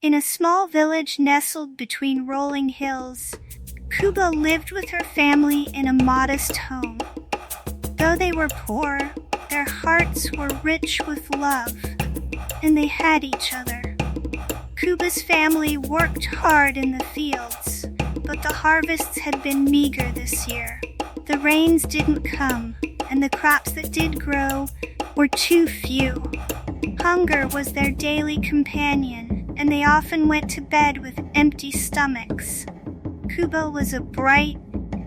In a small village nestled between rolling hills, Kuba lived with her family in a modest home. Though they were poor, their hearts were rich with love, and they had each other. Kuba's family worked hard in the fields, but the harvests had been meager this year. The rains didn't come, and the crops that did grow were too few. Hunger was their daily companion, and they often went to bed with empty stomachs. Kuba was a bright,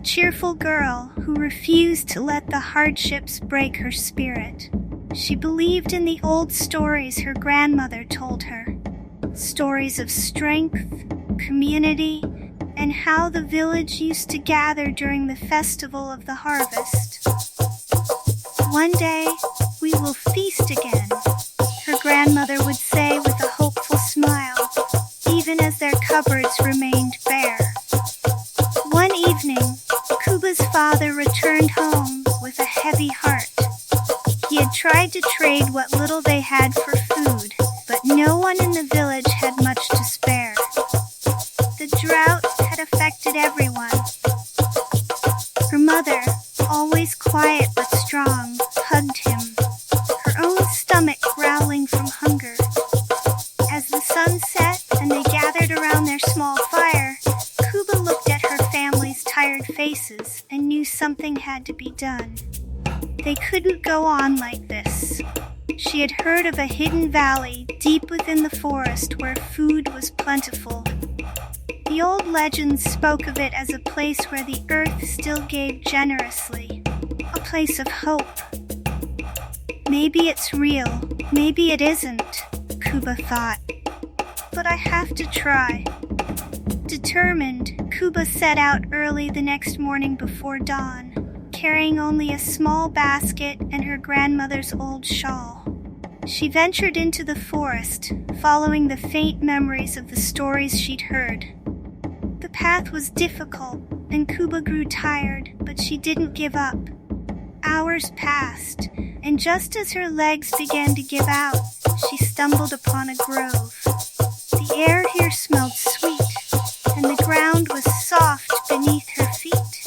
cheerful girl who refused to let the hardships break her spirit. She believed in the old stories her grandmother told her. Stories of strength, community, and how the village used to gather during the festival of the harvest. "One day, we will feast again," her grandmother would say with a hopeful smile, even as their cupboards remained bare. One evening, Kuba's father returned home with a heavy heart. He had tried to trade what little they had for food, but no one in the village had much to spare. The drought had affected everyone. Her mother, always quiet but strong, hugged him, her own stomach growling from hunger. As the sun set and they gathered around their small fire, Kuba looked at her family's tired faces and knew something had to be done. They couldn't go on like this. She had heard of a hidden valley deep within the forest where food was plentiful. The old legends spoke of it as a place where the earth still gave generously, a place of hope. Maybe it's real, maybe it isn't, Kuba thought. But I have to try. Determined, Kuba set out early the next morning before dawn, carrying only a small basket and her grandmother's old shawl. She ventured into the forest, following the faint memories of the stories she'd heard. The path was difficult, and Kuba grew tired, but she didn't give up. Hours passed, and just as her legs began to give out, she stumbled upon a grove. The air here smelled sweet, and the ground was soft beneath her feet.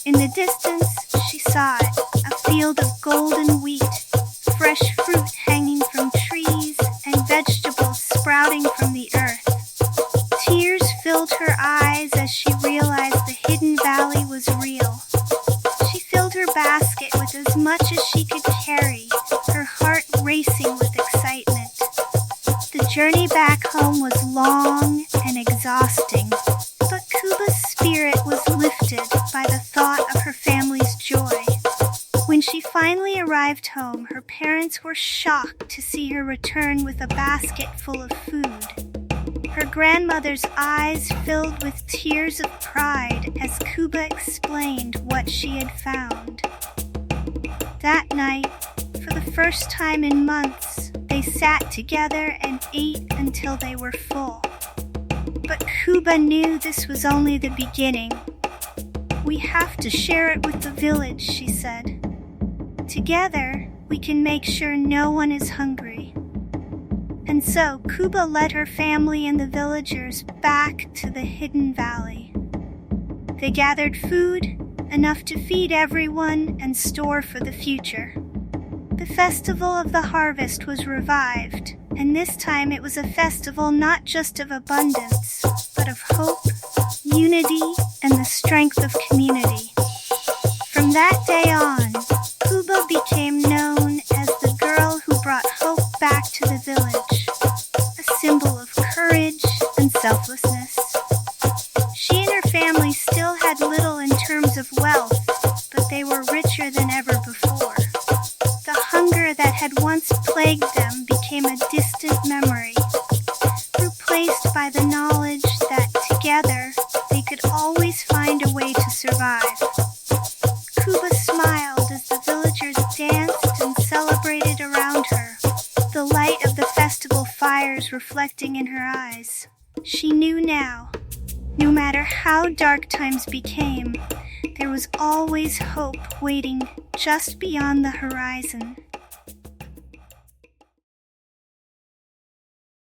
In the distance, she saw it, a field of golden wheat, fresh fruit hanging from trees, and vegetables sprouting from the earth. Tears filled her eyes as she realized the hidden valley was real. She filled her basket with as much as she could carry, her heart racing with excitement. The journey back home was long and exhausting, but Kuba's spirit was lifted by the thought of her family's joy. When she finally arrived home, her parents were shocked to see her return with a basket full of food. Her grandmother's eyes filled with tears of pride as Kuba explained what she had found. That night, for the first time in months, they sat together and ate until they were full. But Kuba knew this was only the beginning. "We have to share it with the village," she said. "Together, we can make sure no one is hungry." And so Kuba led her family and the villagers back to the hidden valley. They gathered food, enough to feed everyone and store for the future. The festival of the harvest was revived, and this time it was a festival not just of abundance, but of hope, unity, and the strength of community. From that day on, Kuba became known as the girl who brought hope back to the village, a symbol of courage and selflessness. She and her family still had little in terms of wealth, but they were richer than ever before. The hunger that had once plagued them became a distant memory, replaced by the knowledge that together they could always find a way to survive. Kuba smiled as the villagers danced and celebrated around her, the light of the festival fires reflecting in her eyes. She knew now, no matter how dark times became, there was always hope waiting just beyond the horizon.